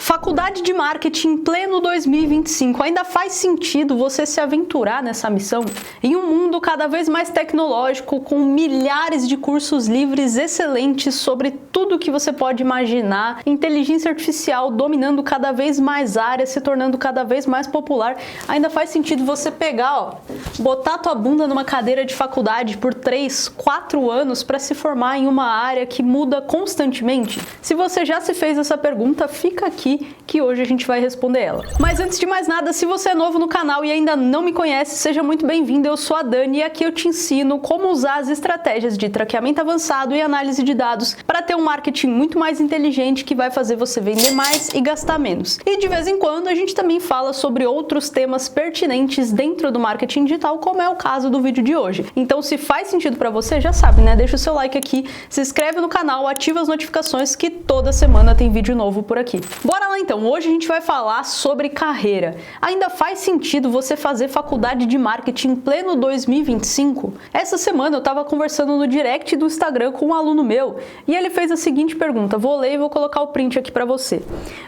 Faculdade de Marketing em pleno 2025. Ainda faz sentido você se aventurar nessa missão? Em um mundo cada vez mais tecnológico, com milhares de cursos livres excelentes sobre tudo que você pode imaginar, inteligência artificial dominando cada vez mais áreas, se tornando cada vez mais popular, ainda faz sentido você pegar, botar tua bunda numa cadeira de faculdade por 3, 4 anos para se formar em uma área que muda constantemente? Se você já se fez essa pergunta, fica aqui que hoje a gente vai responder ela. Mas antes de mais nada, se você é novo no canal e ainda não me conhece, seja muito bem-vindo. Eu sou a Dani e aqui eu te ensino como usar as estratégias de traqueamento avançado e análise de dados para ter um marketing muito mais inteligente que vai fazer você vender mais e gastar menos. E de vez em quando a gente também fala sobre outros temas pertinentes dentro do marketing digital, como é o caso do vídeo de hoje. Então, se faz sentido para você, já sabe, né? Deixa o seu like aqui, se inscreve no canal, ativa as notificações que toda semana tem vídeo novo por aqui. Bora lá então, hoje a gente vai falar sobre carreira. Ainda faz sentido você fazer faculdade de marketing em pleno 2025? Essa semana eu estava conversando no direct do Instagram com um aluno meu e ele fez a seguinte pergunta, vou ler e vou colocar o print aqui para você.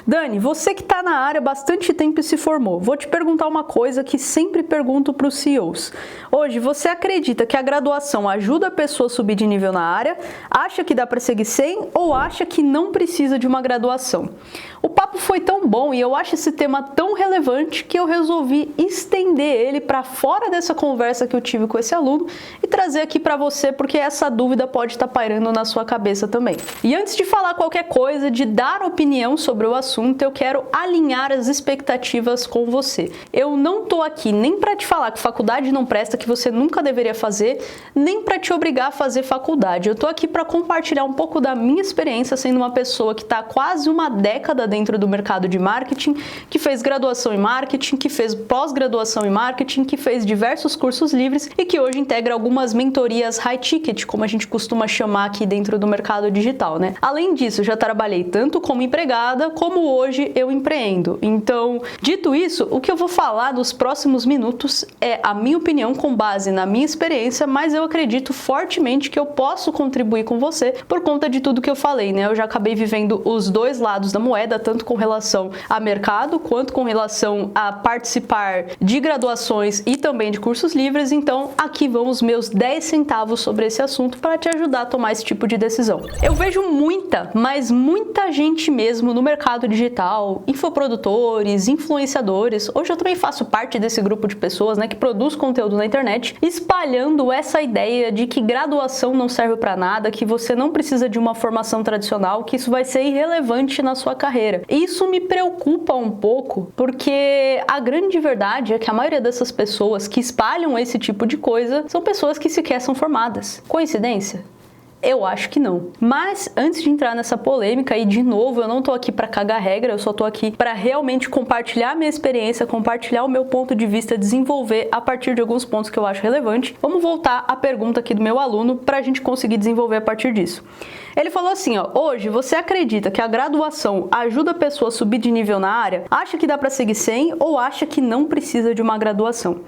Dani, você que está na área há bastante tempo e se formou, vou te perguntar uma coisa que sempre pergunto para os CEOs. Hoje, você acredita que a graduação ajuda a pessoa a subir de nível na área? Acha que dá para seguir sem ou acha que não precisa de uma graduação? O papo foi tão bom e eu acho esse tema tão relevante que eu resolvi estender ele para fora dessa conversa que eu tive com esse aluno e trazer aqui para você, porque essa dúvida pode estar pairando na sua cabeça também. E antes de falar qualquer coisa, de dar opinião sobre o assunto, eu quero alinhar as expectativas com você. Eu não tô aqui nem para te falar que faculdade não presta, que você nunca deveria fazer, nem para te obrigar a fazer faculdade. Eu tô aqui para compartilhar um pouco da minha experiência sendo uma pessoa que está quase uma década dentro do mercado de marketing, que fez graduação em marketing, que fez pós-graduação em marketing, que fez diversos cursos livres e que hoje integra algumas mentorias high ticket, como a gente costuma chamar aqui dentro do mercado digital, né? Além disso, já trabalhei tanto como empregada, como hoje eu empreendo. Então, dito isso, o que eu vou falar nos próximos minutos é a minha opinião com base na minha experiência, mas eu acredito fortemente que eu posso contribuir com você por conta de tudo que eu falei, né? Eu já acabei vivendo os dois lados da moeda, tanto com relação a mercado, quanto com relação a participar de graduações e também de cursos livres. Então, aqui vão os meus 10 centavos sobre esse assunto para te ajudar a tomar esse tipo de decisão. Eu vejo muita, mas muita gente mesmo no mercado digital, infoprodutores, influenciadores, hoje eu também faço parte desse grupo de pessoas, né, que produz conteúdo na internet, espalhando essa ideia de que graduação não serve para nada, que você não precisa de uma formação tradicional, que isso vai ser irrelevante na sua carreira. Isso me preocupa um pouco, porque a grande verdade é que a maioria dessas pessoas que espalham esse tipo de coisa são pessoas que sequer são formadas. Coincidência? Eu acho que não. Mas antes de entrar nessa polêmica, e de novo, eu não tô aqui para cagar regra, eu só tô aqui para realmente compartilhar a minha experiência, compartilhar o meu ponto de vista, desenvolver a partir de alguns pontos que eu acho relevante. Vamos voltar à pergunta aqui do meu aluno para a gente conseguir desenvolver a partir disso. Ele falou assim, ó, hoje você acredita que a graduação ajuda a pessoa a subir de nível na área? Acha que dá para seguir sem ou acha que não precisa de uma graduação?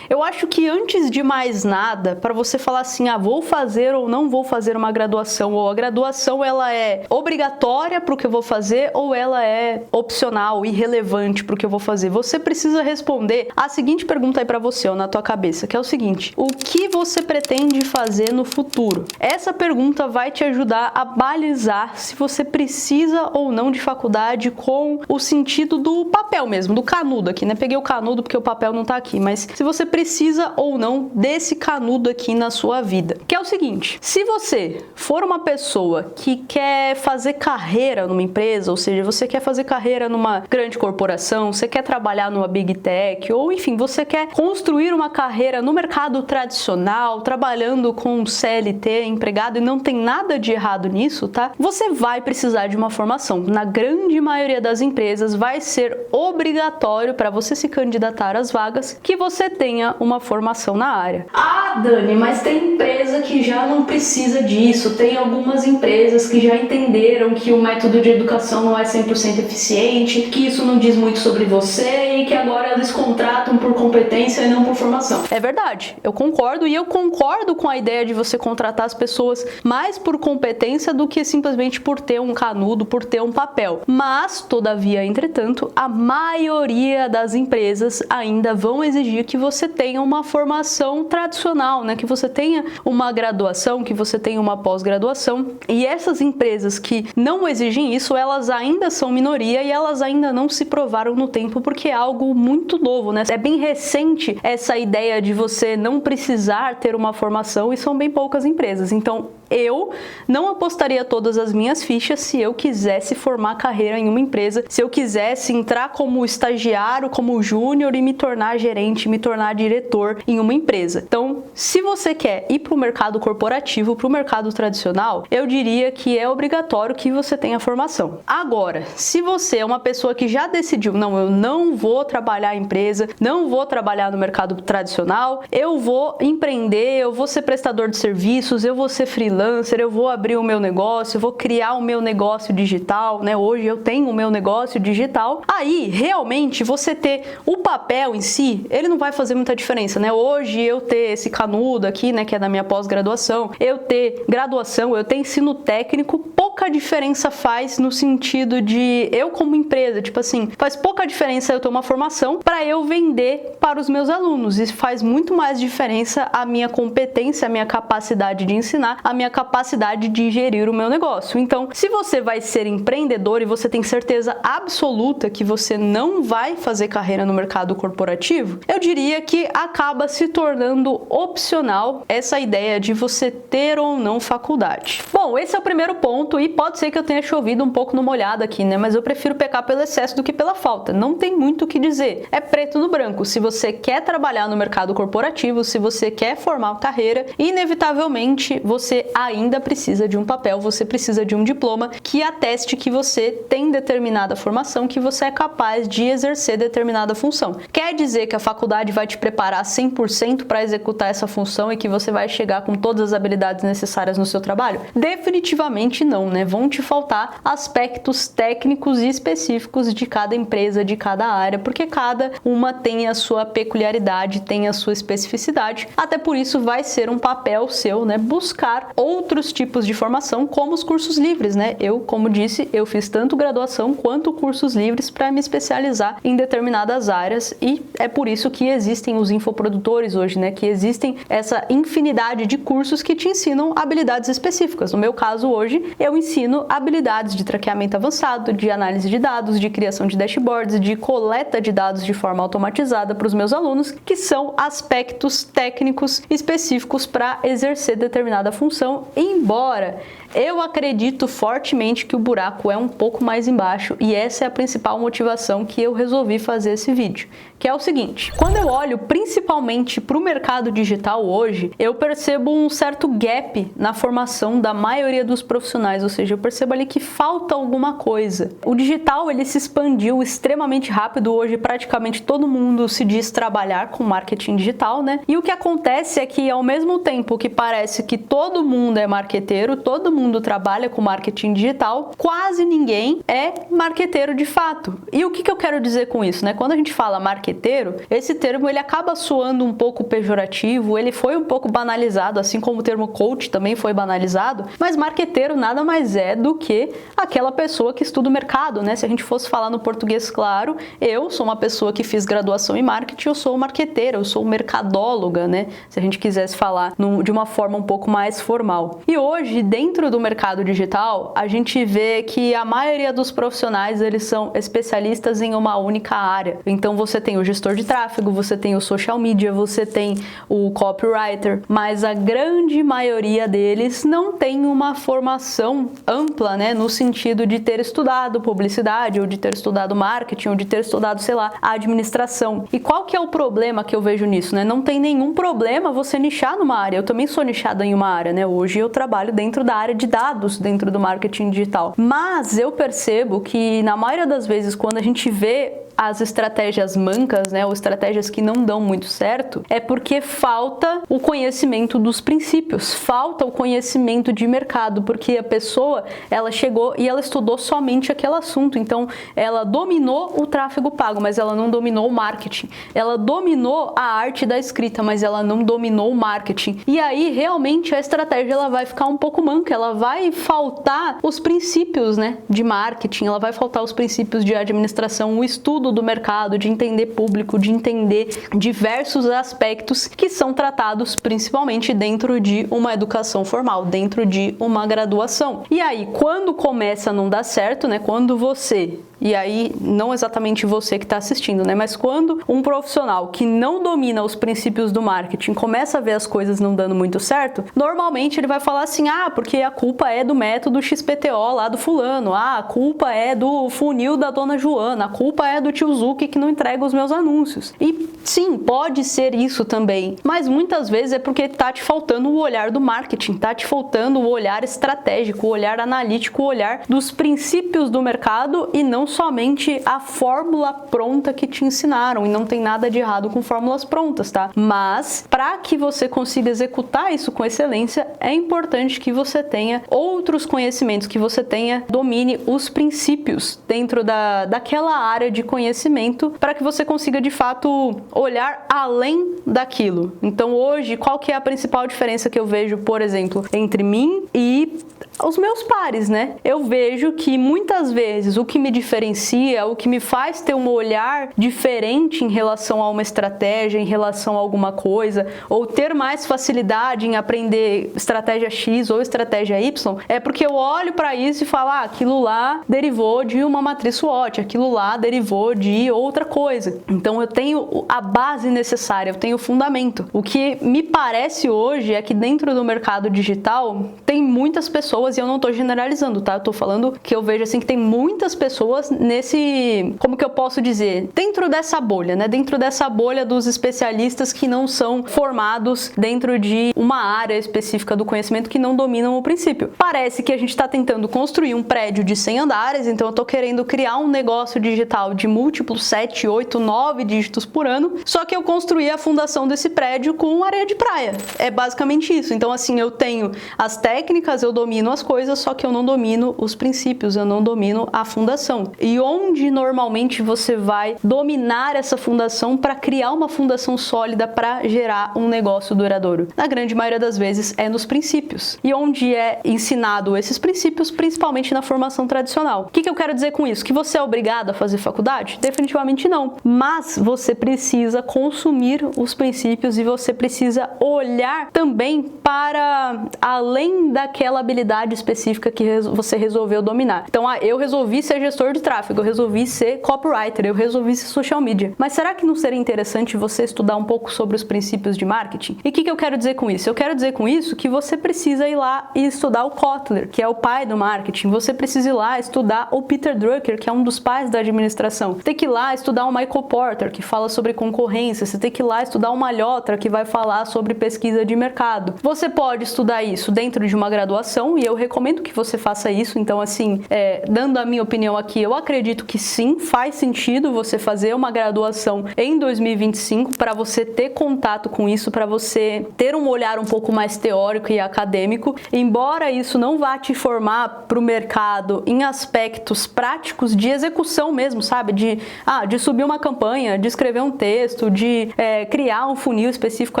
Eu acho que antes de mais nada, para você falar assim, vou fazer ou não vou fazer uma graduação, ou a graduação ela é obrigatória para o que eu vou fazer ou ela é opcional, irrelevante para o que eu vou fazer, você precisa responder a seguinte pergunta aí para você, ó, na tua cabeça, que é o seguinte: o que você pretende fazer no futuro? Essa pergunta vai te ajudar a balizar se você precisa ou não de faculdade, com o sentido do papel mesmo, do canudo aqui, né? Peguei o canudo porque o papel não tá aqui, mas se você precisa ou não desse canudo aqui na sua vida. Que é o seguinte, se você for uma pessoa que quer fazer carreira numa empresa, ou seja, você quer fazer carreira numa grande corporação, você quer trabalhar numa big tech, ou enfim, você quer construir uma carreira no mercado tradicional, trabalhando com CLT, empregado, e não tem nada de errado nisso, tá? Você vai precisar de uma formação. Na grande maioria das empresas vai ser obrigatório para você se candidatar às vagas que você tenha uma formação na área. Ah, Dani, mas tem empresa que já não precisa disso. isso, tem algumas empresas que já entenderam que o método de educação não é 100% eficiente, que isso não diz muito sobre você e que agora eles contratam por competência e não por formação. É verdade, eu concordo, e eu concordo com a ideia de você contratar as pessoas mais por competência do que simplesmente por ter um canudo, por ter um papel. Mas, todavia, entretanto, a maioria das empresas ainda vão exigir que você tenha uma formação tradicional, né? Que você tenha uma graduação, que você tenha uma pós-graduação. E essas empresas que não exigem isso, elas ainda são minoria e elas ainda não se provaram no tempo, porque é algo muito novo, né? É bem recente essa ideia de você não precisar ter uma formação, e são bem poucas empresas. Então, eu não apostaria todas as minhas fichas se eu quisesse formar carreira em uma empresa, se eu quisesse entrar como estagiário, como júnior e me tornar gerente, me tornar diretor em uma empresa. Então, se você quer ir para o mercado corporativo, para o mercado tradicional, eu diria que é obrigatório que você tenha formação. Agora, se você é uma pessoa que já decidiu, não, eu não vou trabalhar em empresa, não vou trabalhar no mercado tradicional, eu vou empreender, eu vou ser prestador de serviços, eu vou ser freelancer, eu vou abrir o meu negócio, eu vou criar o meu negócio digital, né? Hoje eu tenho o meu negócio digital. Aí, realmente, você ter o papel em si, ele não vai fazer muita diferença, né? Hoje eu ter esse canudo aqui, né, que é da minha pós-graduação, eu ter graduação, eu ter ensino técnico, pouca diferença faz no sentido de eu como empresa, tipo assim, faz pouca diferença eu ter uma formação para eu vender para os meus alunos. Isso faz muito mais diferença a minha competência, a minha capacidade de ensinar, a minha capacidade de gerir o meu negócio. Então, se você vai ser empreendedor e você tem certeza absoluta que você não vai fazer carreira no mercado corporativo, eu diria que acaba se tornando opcional essa ideia de você ter ou não faculdade. Bom, esse é o primeiro ponto e pode ser que eu tenha chovido um pouco no molhado aqui, né? Mas eu prefiro pecar pelo excesso do que pela falta. Não tem muito o que dizer. É preto no branco. Se você quer trabalhar no mercado corporativo, se você quer formar uma carreira, inevitavelmente você ainda precisa de um papel, você precisa de um diploma que ateste que você tem determinada formação, que você é capaz de exercer determinada função. Quer dizer que a faculdade vai te preparar 100% para executar essa função e que você vai chegar com todas as habilidades necessárias no seu trabalho? Definitivamente não, né? Vão te faltar aspectos técnicos e específicos de cada empresa, de cada área, porque cada uma tem a sua peculiaridade, tem a sua especificidade. Até por isso vai ser um papel seu, né, buscar outros tipos de formação, como os cursos livres, né? Eu, como disse, eu fiz tanto graduação quanto cursos livres para me especializar em determinadas áreas, e é por isso que existem os infoprodutores hoje, né? Que existem essa infinidade de cursos que te ensinam habilidades específicas. No meu caso hoje, eu ensino habilidades de traqueamento avançado, de análise de dados, de criação de dashboards, de coleta de dados de forma automatizada para os meus alunos, que são aspectos técnicos específicos para exercer determinada função, embora eu acredito fortemente que o buraco é um pouco mais embaixo, e essa é a principal motivação que eu resolvi fazer esse vídeo, que é o seguinte: quando eu olho principalmente para o mercado digital hoje, eu percebo um certo gap na formação da maioria dos profissionais, ou seja, eu percebo ali que falta alguma coisa. O digital, ele se expandiu extremamente rápido, hoje praticamente todo mundo se diz trabalhar com marketing digital, né? E o que acontece é que ao mesmo tempo que parece que todo mundo é marqueteiro, todo mundo trabalha com marketing digital, quase ninguém é marqueteiro de fato. E o que eu quero dizer com isso, né? Quando a gente fala marqueteiro, esse termo ele acaba soando um pouco pejorativo, ele foi um pouco banalizado, assim como o termo coach também foi banalizado, mas marqueteiro nada mais é do que aquela pessoa que estuda o mercado, né? Se a gente fosse falar no português claro, eu sou uma pessoa que fiz graduação em marketing, eu sou marqueteira, eu sou mercadóloga, né? Se a gente quisesse falar de uma forma um pouco mais formal. E hoje, dentro do mercado digital, a gente vê que a maioria dos profissionais, eles são especialistas em uma única área. Então você tem o gestor de tráfego, você tem o social media, você tem o copywriter, mas a grande maioria deles não tem uma formação ampla, né, no sentido de ter estudado publicidade, ou de ter estudado marketing, ou de ter estudado, sei lá, a administração. E qual que é o problema que eu vejo nisso, né? Não tem nenhum problema você nichar numa área. Eu também sou nichada em uma área, né? Hoje eu trabalho dentro da área de dados dentro do marketing digital. Mas eu percebo que na maioria das vezes, quando a gente vê as estratégias mancas, né, ou estratégias que não dão muito certo, é porque falta o conhecimento dos princípios, falta o conhecimento de mercado, porque a pessoa, ela chegou e ela estudou somente aquele assunto, então ela dominou o tráfego pago, mas ela não dominou o marketing, ela dominou a arte da escrita, mas ela não dominou o marketing, e aí realmente a estratégia ela vai ficar um pouco manca, ela vai faltar os princípios, né, de marketing, ela vai faltar os princípios de administração, o estudo do mercado, de entender público, de entender diversos aspectos que são tratados principalmente dentro de uma educação formal, dentro de uma graduação. E aí, quando começa a não dar certo, né, quando você... E aí, não exatamente você que está assistindo, né? Mas quando um profissional que não domina os princípios do marketing começa a ver as coisas não dando muito certo, normalmente ele vai falar assim, porque a culpa é do método XPTO lá do fulano, a culpa é do funil da dona Joana, a culpa é do tio Zuki que não entrega os meus anúncios. E sim, pode ser isso também, mas muitas vezes é porque tá te faltando o olhar do marketing, tá te faltando o olhar estratégico, o olhar analítico, o olhar dos princípios do mercado e não somente a fórmula pronta que te ensinaram, e não tem nada de errado com fórmulas prontas, tá? Mas para que você consiga executar isso com excelência, é importante que você tenha outros conhecimentos, que você domine os princípios dentro daquela área de conhecimento, para que você consiga de fato olhar além daquilo. Então hoje, qual que é a principal diferença que eu vejo, por exemplo, entre mim e os meus pares, né? Eu vejo que muitas vezes o que me diferencia, o que me faz ter um olhar diferente em relação a uma estratégia, em relação a alguma coisa, ou ter mais facilidade em aprender estratégia X ou estratégia Y, é porque eu olho para isso e falo, aquilo lá derivou de uma matriz SWOT, aquilo lá derivou de outra coisa. Então eu tenho a base necessária, eu tenho o fundamento. O que me parece hoje é que dentro do mercado digital tem muitas pessoas, e eu não tô generalizando, tá? Eu tô falando que eu vejo assim que tem muitas pessoas nesse, como que eu posso dizer, dentro dessa bolha, né? Dentro dessa bolha dos especialistas que não são formados dentro de uma área específica do conhecimento, que não dominam o princípio. Parece que a gente tá tentando construir um prédio de 100 andares, então eu tô querendo criar um negócio digital de múltiplos 7, 8, 9 dígitos por ano, só que eu construí a fundação desse prédio com areia de praia. É basicamente isso. Então assim, eu tenho as técnicas, eu domino as coisas, só que eu não domino os princípios, eu não domino a fundação. E onde normalmente você vai dominar essa fundação para criar uma fundação sólida para gerar um negócio duradouro? Na grande maioria das vezes é nos princípios. E onde é ensinado esses princípios, principalmente na formação tradicional. O que eu quero dizer com isso? Que você é obrigado a fazer faculdade? Definitivamente não. Mas você precisa consumir os princípios e você precisa olhar também para além daquela habilidade específica que você resolveu dominar. Então, eu resolvi ser gestor de tráfego, eu resolvi ser copywriter, eu resolvi ser social media. Mas será que não seria interessante você estudar um pouco sobre os princípios de marketing? E o que eu quero dizer com isso? Eu quero dizer com isso que você precisa ir lá e estudar o Kotler, que é o pai do marketing. Você precisa ir lá estudar o Peter Drucker, que é um dos pais da administração. Você tem que ir lá estudar o Michael Porter, que fala sobre concorrência. Você tem que ir lá estudar o Malhotra, que vai falar sobre pesquisa de mercado. Você pode estudar isso dentro de uma graduação, e eu recomendo que você faça isso. Então, assim, dando a minha opinião aqui, eu acredito que sim, faz sentido você fazer uma graduação em 2025 para você ter contato com isso, para você ter um olhar um pouco mais teórico e acadêmico. Embora isso não vá te formar para o mercado em aspectos práticos de execução mesmo, sabe? De subir uma campanha, de escrever um texto, de criar um funil específico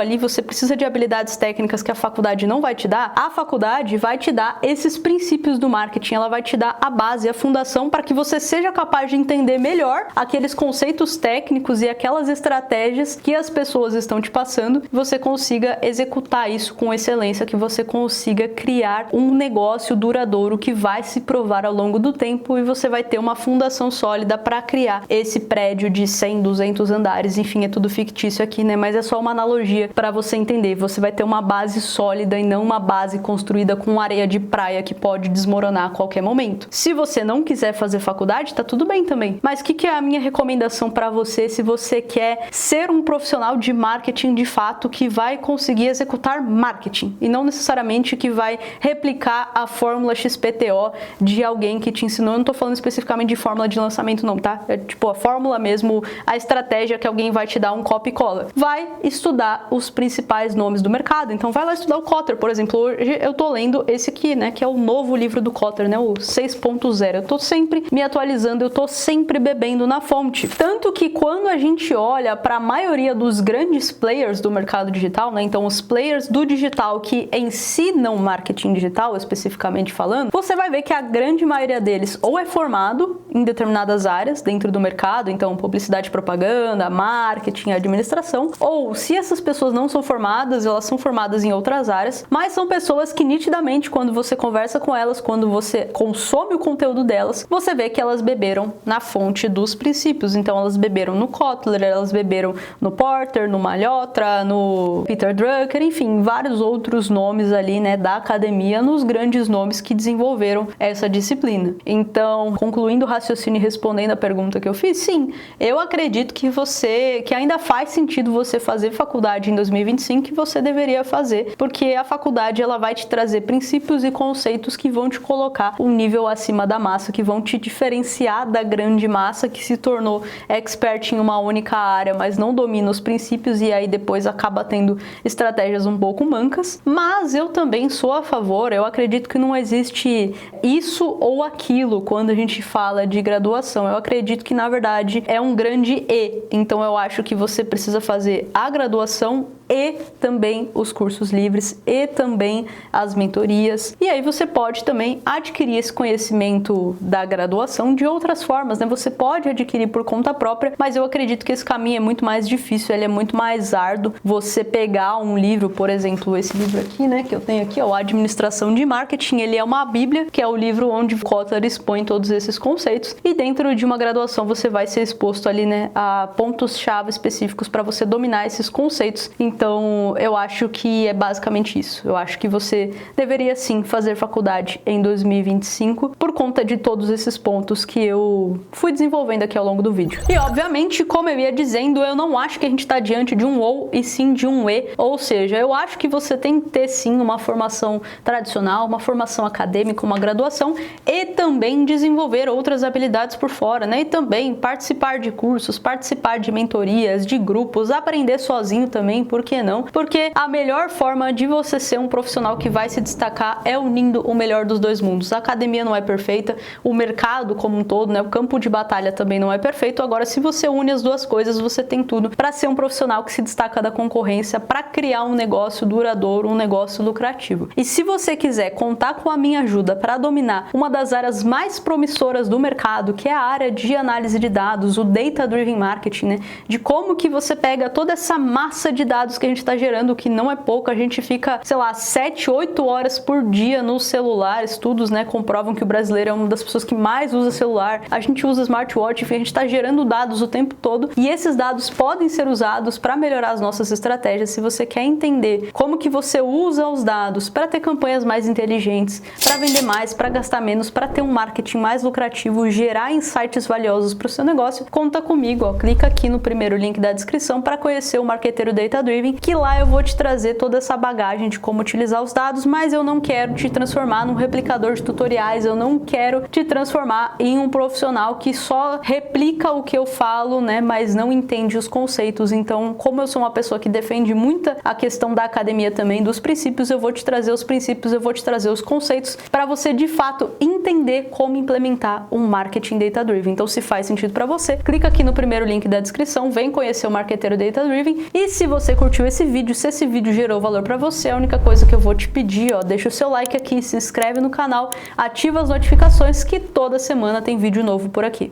ali, você precisa de habilidades técnicas que a faculdade não vai te dar. A faculdade vai te dar esses princípios do marketing, ela vai te dar a base, a fundação, para que você seja capaz de entender melhor aqueles conceitos técnicos e aquelas estratégias que as pessoas estão te passando, e você consiga executar isso com excelência, que você consiga criar um negócio duradouro que vai se provar ao longo do tempo, e você vai ter uma fundação sólida para criar esse prédio de 100, 200 andares, enfim, é tudo fictício aqui, né? Mas é só uma analogia para você entender. Você vai ter uma base sólida e não uma base construída com areia de praia que pode desmoronar a qualquer momento. Se você não quiser fazer faculdade, tá tudo bem também. Mas o que é a minha recomendação para você se você quer ser um profissional de marketing de fato que vai conseguir executar marketing e não necessariamente que vai replicar a fórmula XPTO de alguém que te ensinou? Eu não tô falando especificamente de fórmula de lançamento não, tá? É tipo a fórmula mesmo, a estratégia que alguém vai te dar um copy e cola. Vai estudar os principais nomes do mercado. Então vai lá estudar o Kotler, por exemplo. Hoje eu tô lendo esse aqui, né, que é o novo livro do Kotler, né, o 6.0. Eu tô sempre me atualizando, eu tô sempre bebendo na fonte. Tanto que quando a gente olha para a maioria dos grandes players do mercado digital, né, então os players do digital que ensinam marketing digital, especificamente falando, você vai ver que a grande maioria deles ou é formado em determinadas áreas dentro do mercado, então publicidade, propaganda, marketing, administração, ou se essas pessoas não são formadas, elas são formadas em outras áreas, mas são pessoas que nitidamente quando você conversa com elas, quando você consome o conteúdo delas, você vê que elas beberam na fonte dos princípios. Então elas beberam no Kotler, elas beberam no Porter, no Malhotra, no Peter Drucker, enfim, vários outros nomes ali, né, da academia, nos grandes nomes que desenvolveram essa disciplina. Então, concluindo o raciocínio e respondendo a pergunta que eu fiz, sim, eu acredito que ainda faz sentido você fazer faculdade em 2025, que você deveria fazer, porque a faculdade ela vai te trazer princípios e conceitos que vão te colocar um nível acima da massa, que vão te diferenciar da grande massa que se tornou expert em uma única área, mas não domina os princípios e aí depois acaba tendo estratégias um pouco mancas. Mas eu também sou a favor, eu acredito que não existe isso ou aquilo quando a gente fala de graduação. Eu acredito que na verdade é um grande E. Então eu acho que você precisa fazer a graduação e também os cursos livres e também as mentorias. E aí você pode também adquirir esse conhecimento da graduação de outras formas, né? Você pode adquirir por conta própria, mas eu acredito que esse caminho é muito mais difícil, ele é muito mais árduo. Você pegar um livro, por exemplo, esse livro aqui, né, que eu tenho aqui, ó, Administração de Marketing, ele é uma bíblia, que é o livro onde Kotler expõe todos esses conceitos, e dentro de uma graduação você vai ser exposto ali, né, a pontos-chave específicos para você dominar esses conceitos. Então, eu acho que é basicamente isso. Eu acho que você deveria sim fazer faculdade em 2025 por conta de todos esses pontos que eu fui desenvolvendo aqui ao longo do vídeo. E, obviamente, como eu ia dizendo, eu não acho que a gente está diante de um ou e sim de um e. Ou seja, eu acho que você tem que ter sim uma formação tradicional, uma formação acadêmica, uma graduação e também desenvolver outras habilidades por fora, né? E também participar de cursos, participar de mentorias, de grupos, aprender sozinho também, por que não? Porque a melhor forma de você ser um profissional que vai se destacar é unindo o melhor dos dois mundos. A academia não é perfeita, o mercado como um todo, né, o campo de batalha também não é perfeito. Agora, se você une as duas coisas, você tem tudo para ser um profissional que se destaca da concorrência, para criar um negócio duradouro, um negócio lucrativo. E se você quiser contar com a minha ajuda para dominar uma das áreas mais promissoras do mercado, que é a área de análise de dados, o Data Driven Marketing, né, de como que você pega toda essa massa de dados que a gente está gerando, que não é pouco, a gente fica, sei lá, 7, 8 horas por dia no celular. Estudos, né, comprovam que o brasileiro é uma das pessoas que mais usa celular. A gente usa smartwatch, enfim, a gente está gerando dados o tempo todo e esses dados podem ser usados para melhorar as nossas estratégias. Se você quer entender como que você usa os dados para ter campanhas mais inteligentes, para vender mais, para gastar menos, para ter um marketing mais lucrativo, gerar insights valiosos para o seu negócio, conta comigo, ó. Clica aqui no primeiro link da descrição para conhecer o Marqueteiro Data Driven, que lá eu vou te trazer toda essa bagagem de como utilizar os dados, mas eu não quero te transformar num replicador de tutoriais, eu não quero te transformar em um profissional que só replica o que eu falo, né, mas não entende os conceitos. Então, como eu sou uma pessoa que defende muito a questão da academia também, dos princípios, eu vou te trazer os princípios, eu vou te trazer os conceitos para você, de fato, entender como implementar um marketing data driven. Então, se faz sentido para você, clica aqui no primeiro link da descrição, vem conhecer o Marqueteiro Data Driven. E se você curtiu esse vídeo, se esse vídeo gerou valor para você, a única coisa que eu vou te pedir, ó, deixa o seu like aqui, se inscreve no canal, ativa as notificações que toda semana tem vídeo novo por aqui.